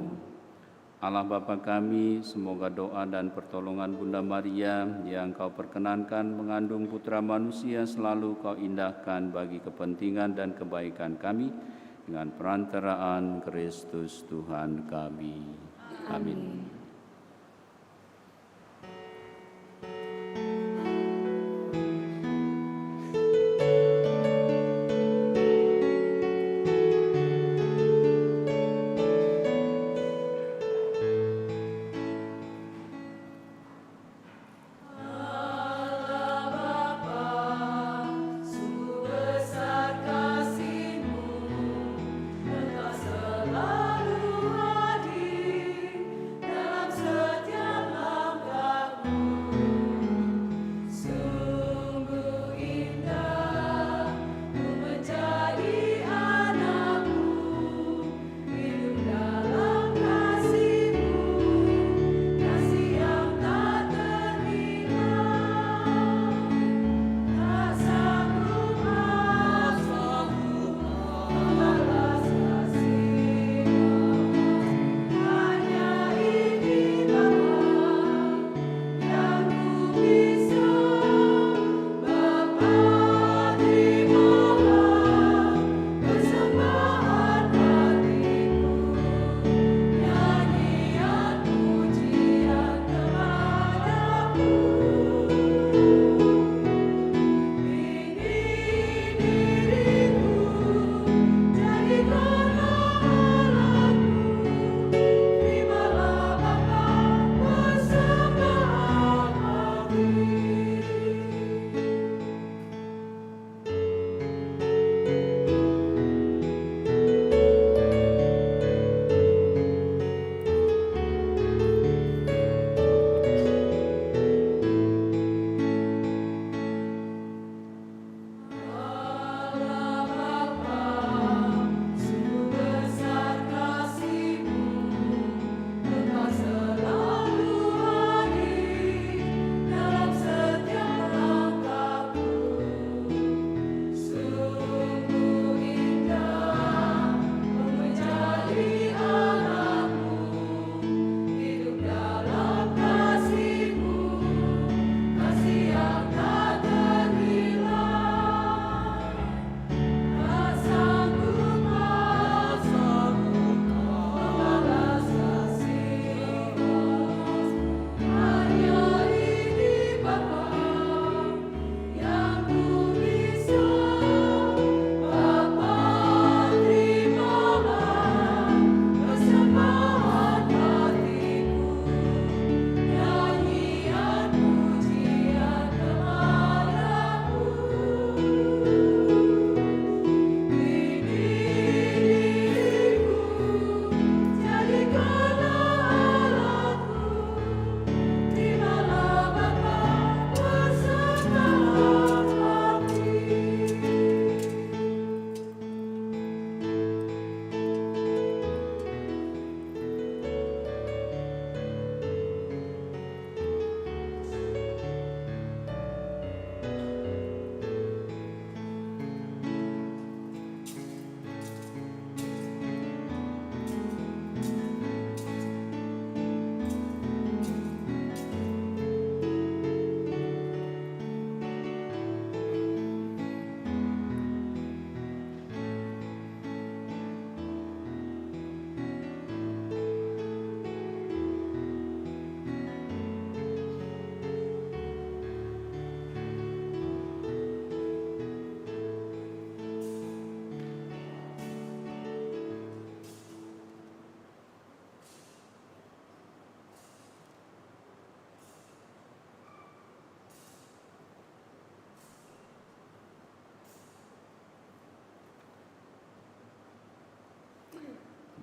Allah Bapa kami, semoga doa dan pertolongan Bunda Maria yang Kau perkenankan mengandung putra manusia selalu Kau indahkan bagi kepentingan dan kebaikan kami, dengan perantaraan Kristus Tuhan kami. Amin.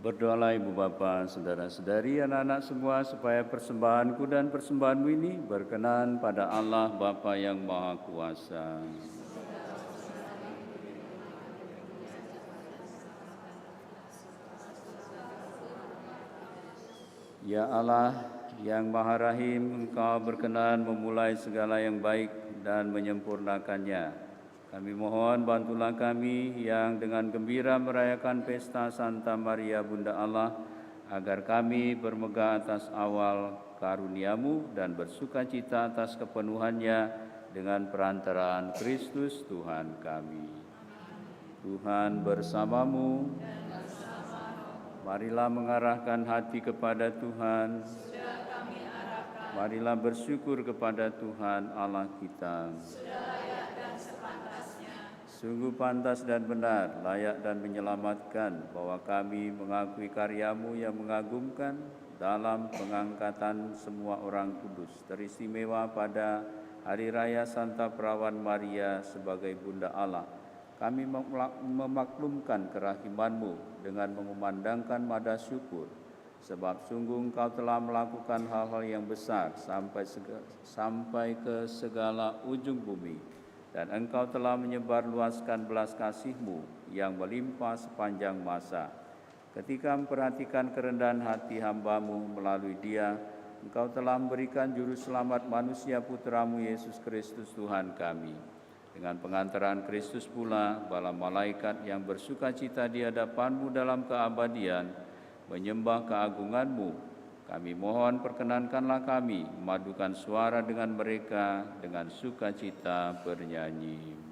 Berdoalah Ibu Bapa, saudara-saudari, anak-anak semua, supaya persembahanku dan persembahanmu ini berkenan pada Allah Bapa yang Maha Kuasa. Ya Allah yang Maha Rahim, Engkau berkenan memulai segala yang baik dan menyempurnakannya. Kami mohon bantulah kami yang dengan gembira merayakan pesta Santa Maria Bunda Allah, agar kami bermegah atas awal karunia-Mu dan bersukacita atas kepenuhannya dengan perantaraan Kristus Tuhan kami. Tuhan bersamamu. Marilah mengarahkan hati kepada Tuhan. Marilah bersyukur kepada Tuhan Allah kita. Sungguh pantas dan benar, layak dan menyelamatkan bahwa kami mengakui karya-Mu yang mengagumkan dalam pengangkatan semua orang kudus, teristimewa pada Hari Raya Santa Perawan Maria sebagai Bunda Allah. Kami memaklumkan kerahiman-Mu dengan mengumandangkan nada syukur, sebab sungguh Engkau telah melakukan hal-hal yang besar sampai ke segala ujung bumi, dan Engkau telah menyebarluaskan belas kasih-Mu yang melimpah sepanjang masa. Ketika memperhatikan kerendahan hati hamba-Mu melalui Dia, Engkau telah memberikan juru selamat manusia Putra-Mu Yesus Kristus Tuhan kami. Dengan pengantaran Kristus pula, bala malaikat yang bersukacita di hadapan-Mu dalam keabadian, menyembah keagungan-Mu. Kami mohon perkenankanlah kami memadukan suara dengan mereka dengan sukacita bernyanyi.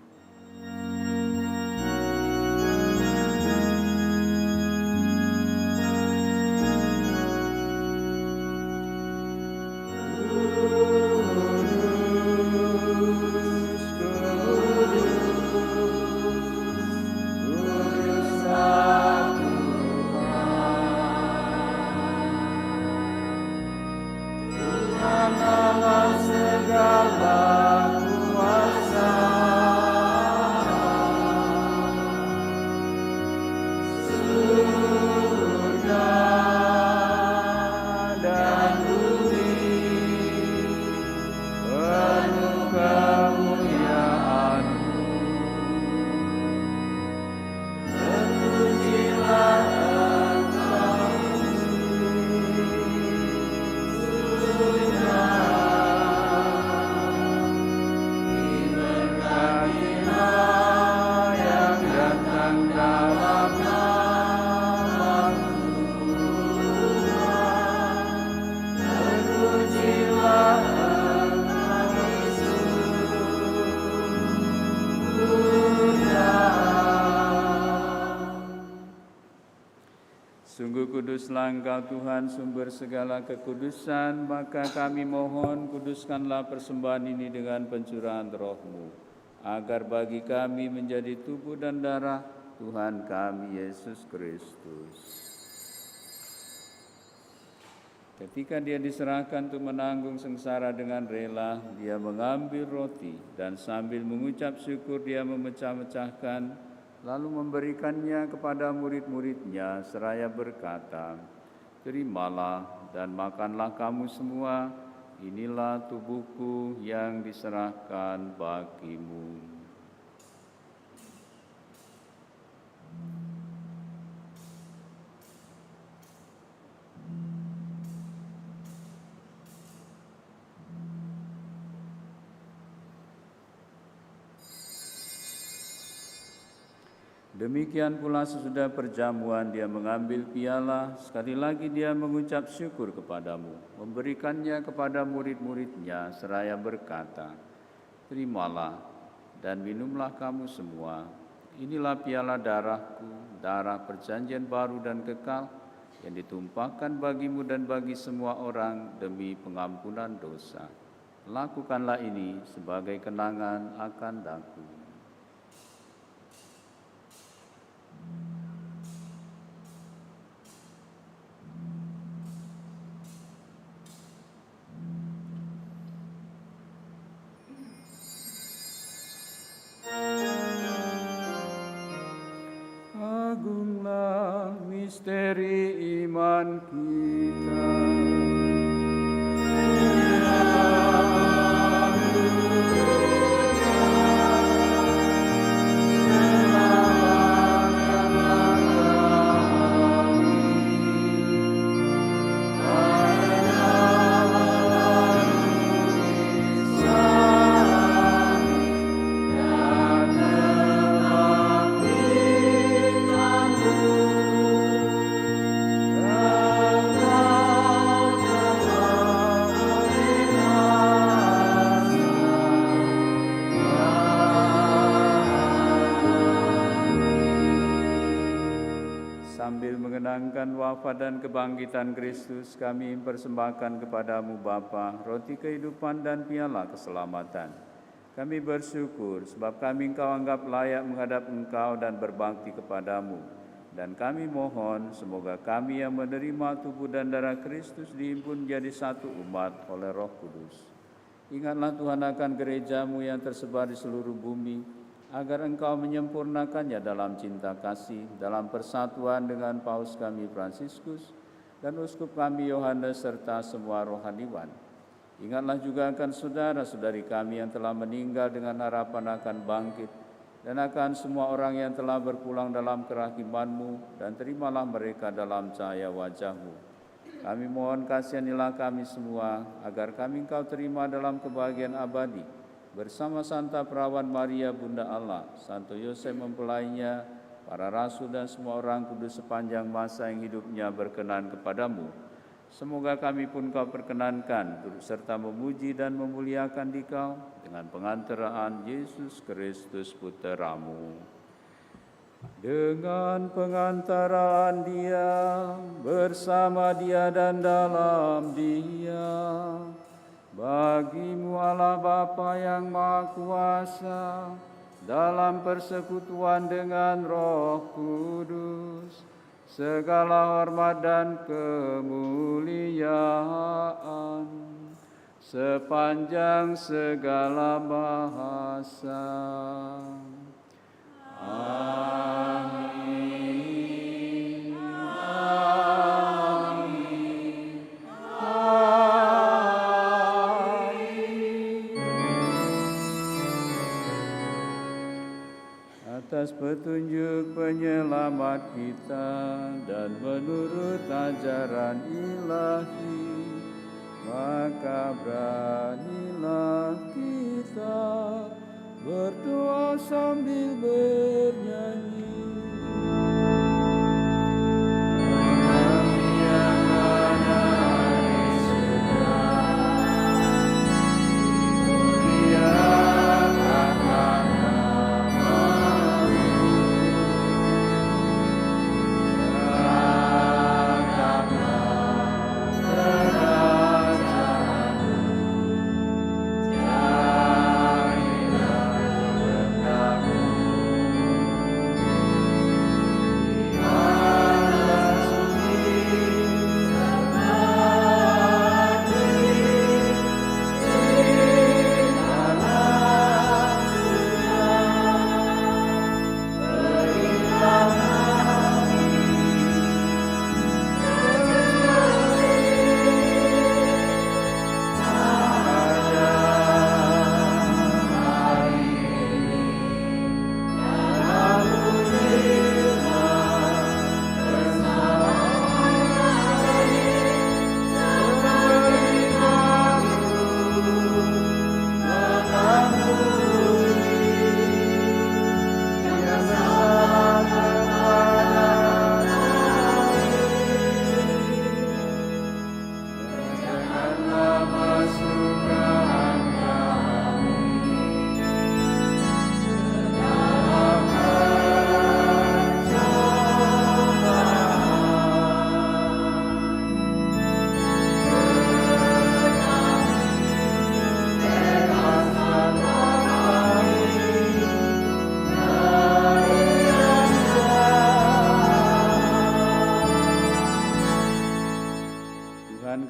Sungguh kuduslah Engkau Tuhan, sumber segala kekudusan, maka kami mohon kuduskanlah persembahan ini dengan pencurahan Roh-Mu, agar bagi kami menjadi tubuh dan darah Tuhan kami Yesus Kristus. Ketika Dia diserahkan untuk menanggung sengsara dengan rela, Dia mengambil roti dan sambil mengucap syukur Dia memecah-mecahkan, lalu memberikannya kepada murid-murid-Nya seraya berkata, "Terimalah dan makanlah kamu semua, inilah tubuhku yang diserahkan bagimu." Demikian pula sesudah perjamuan Dia mengambil piala, sekali lagi Dia mengucap syukur kepadamu, memberikannya kepada murid-murid-Nya seraya berkata, "Terimalah dan minumlah kamu semua, inilah piala darah-Ku, darah perjanjian baru dan kekal, yang ditumpahkan bagimu dan bagi semua orang demi pengampunan dosa. Lakukanlah ini sebagai kenangan akan Aku." Agunglah misteri iman kita. Selamatkanlah kami. sambil mengenangkan wafat dan kebangkitan Kristus, kami persembahkan kepadamu Bapa, roti kehidupan dan piala keselamatan. Kami bersyukur sebab kami Engkau anggap layak menghadap Engkau dan berbakti kepadamu. Dan kami mohon semoga kami yang menerima tubuh dan darah Kristus dihimpun menjadi satu umat oleh Roh Kudus. Ingatlah Tuhan akan gerejamu yang tersebar di seluruh bumi, agar Engkau menyempurnakannya dalam cinta kasih, dalam persatuan dengan Paus kami Fransiskus dan Uskup kami Yohanes serta semua rohaniwan. Ingatlah juga akan saudara-saudari kami yang telah meninggal dengan harapan akan bangkit, dan akan semua orang yang telah berpulang dalam kerahiman-Mu, dan terimalah mereka dalam cahaya wajah-Mu. Kami mohon kasihanilah kami semua, agar kami Engkau terima dalam kebahagiaan abadi, bersama Santa Perawan Maria Bunda Allah, Santo Yosef mempelainya, para rasul dan semua orang kudus sepanjang masa yang hidupnya berkenan kepadamu. Semoga kami pun Kau perkenankan turut serta memuji dan memuliakan Dikau dengan pengantaraan Yesus Kristus Putra-Mu. Dengan pengantaraan Dia, bersama Dia dan dalam Dia, bagi-Mu Allah Bapa yang Maha Kuasa, dalam persekutuan dengan Roh Kudus, segala hormat dan kemuliaan sepanjang segala masa. Amin. Amin. Amin. Atas petunjuk penyelamat kita dan menurut ajaran ilahi, maka beranilah kita berdoa sambil bernyanyi. Kami yang ada di surga, dimuliakanlah namamu.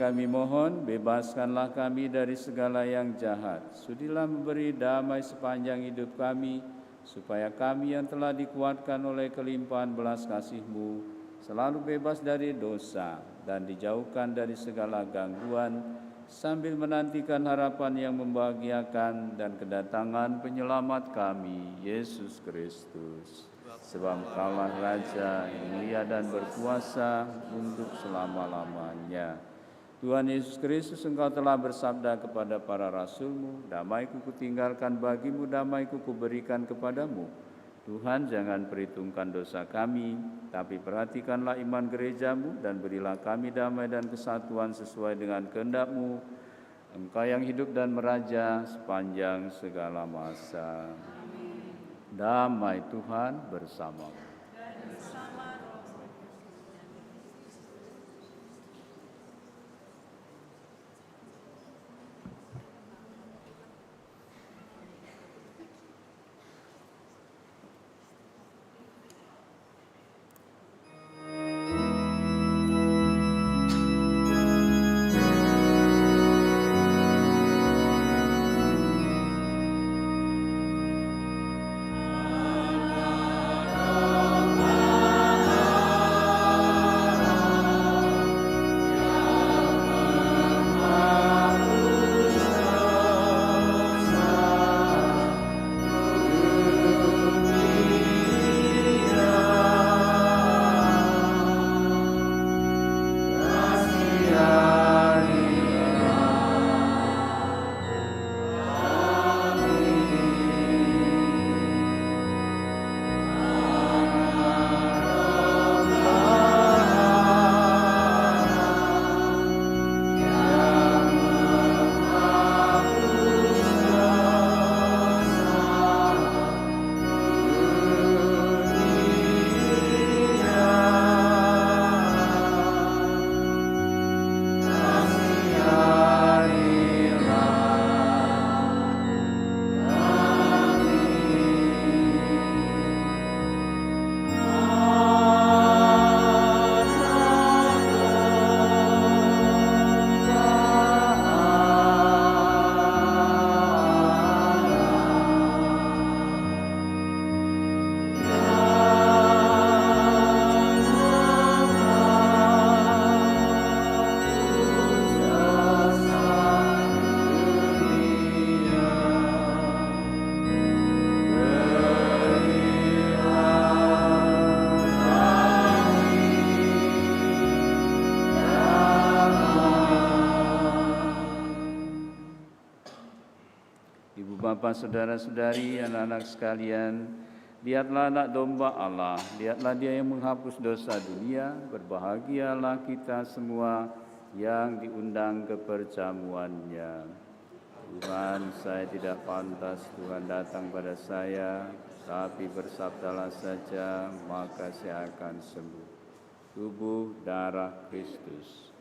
Kami mohon, bebaskanlah kami dari segala yang jahat. Sudilah memberi damai sepanjang hidup kami, supaya kami yang telah dikuatkan oleh kelimpahan belas kasih-Mu, selalu bebas dari dosa dan dijauhkan dari segala gangguan, sambil menantikan harapan yang membahagiakan dan kedatangan penyelamat kami, Yesus Kristus. Sebab Engkaulah Raja yang mulia dan berkuasa untuk selama-lamanya. Tuhan Yesus Kristus, Engkau telah bersabda kepada para rasul-Mu, damai-Ku kutinggalkan bagimu, damai-Ku kuberikan kepadamu. Tuhan, jangan perhitungkan dosa kami, tapi perhatikanlah iman gereja-Mu dan berilah kami damai dan kesatuan sesuai dengan kehendak-Mu. Engkau yang hidup dan meraja sepanjang segala masa. Damai Tuhan bersamamu. Bapak, saudara-saudari, anak-anak sekalian, lihatlah anak domba Allah, lihatlah dia yang menghapus dosa dunia. Berbahagialah kita semua yang diundang ke perjamuannya. Tuhan, saya tidak pantas Tuhan datang pada saya, tapi bersabdalah saja, maka saya akan sembuh. Tubuh darah Kristus.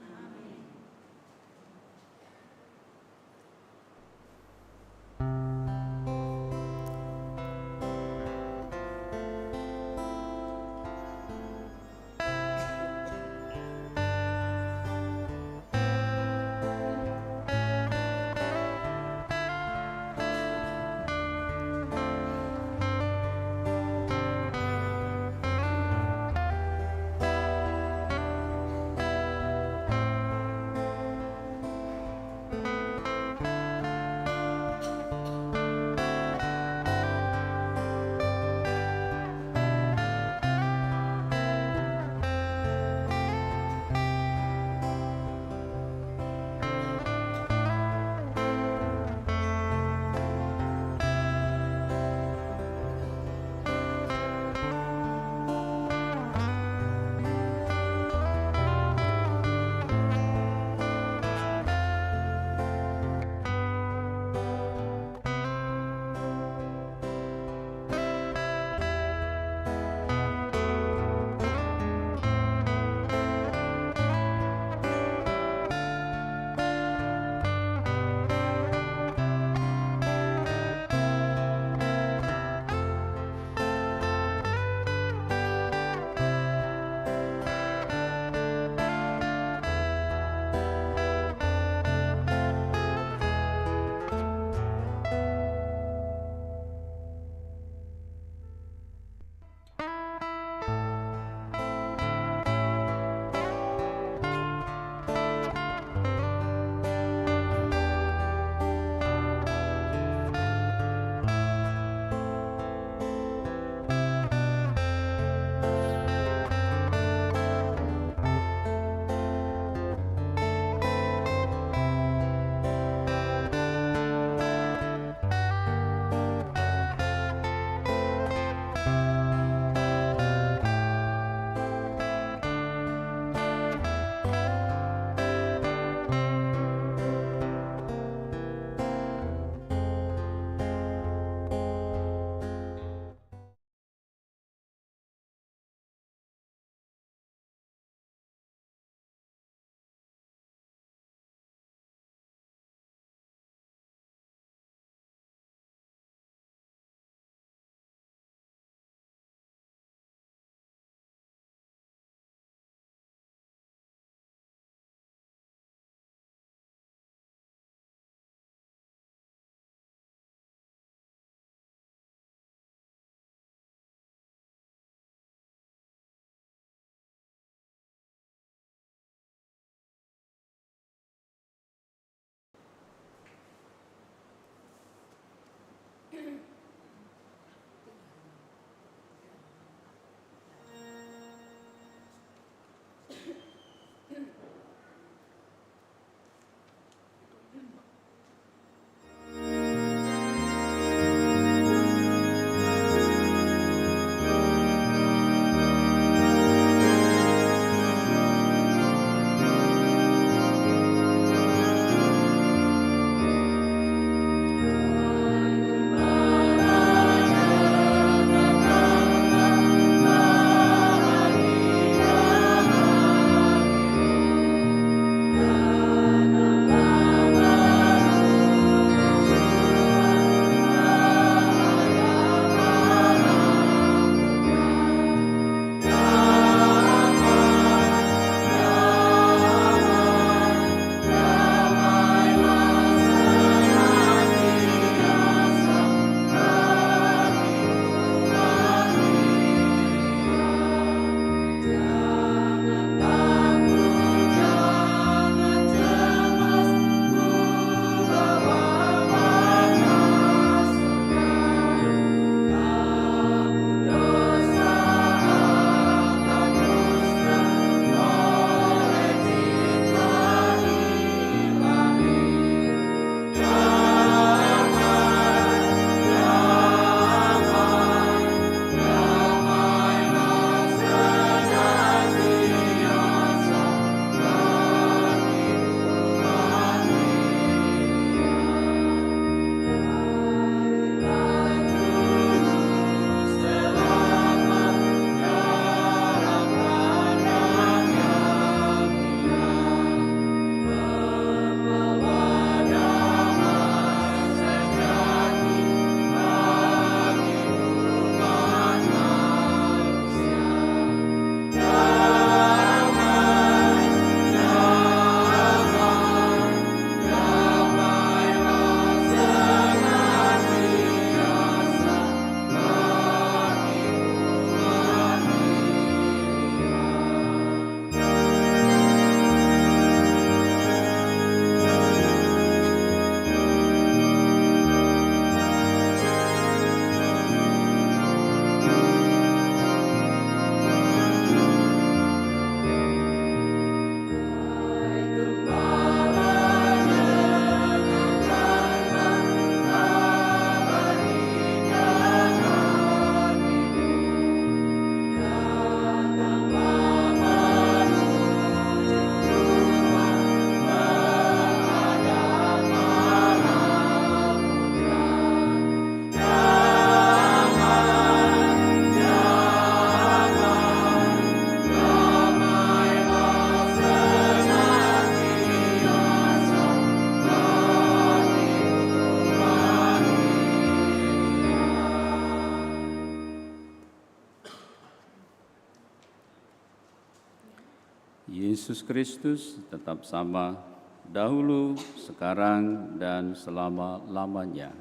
Yesus Kristus tetap sama, dahulu, sekarang, dan selama-lamanya.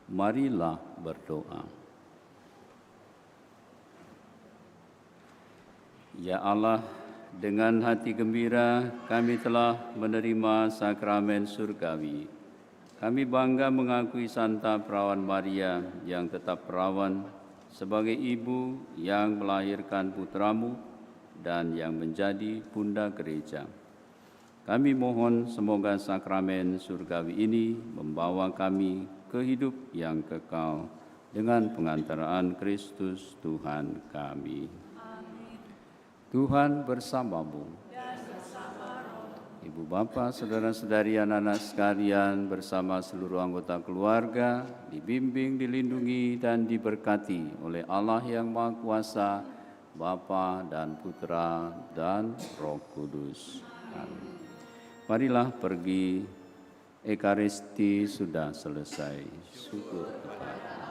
Marilah berdoa. Ya Allah, dengan hati gembira kami telah menerima sakramen surgawi. Kami bangga mengakui Santa Perawan Maria yang tetap perawan sebagai ibu yang melahirkan putramu dan yang menjadi bunda gereja. Kami mohon semoga sakramen surgawi ini membawa kami ke hidup yang kekal dengan pengantaraan Kristus Tuhan kami. Amin. Tuhan bersamamu. Ibu bapa, saudara-saudari, anak-anak sekalian bersama seluruh anggota keluarga dibimbing, dilindungi, dan diberkati oleh Allah yang Maha Kuasa, Bapa dan Putra dan Roh Kudus. Amin. Marilah pergi, Ekaristi sudah selesai. Syukur kepada Allah.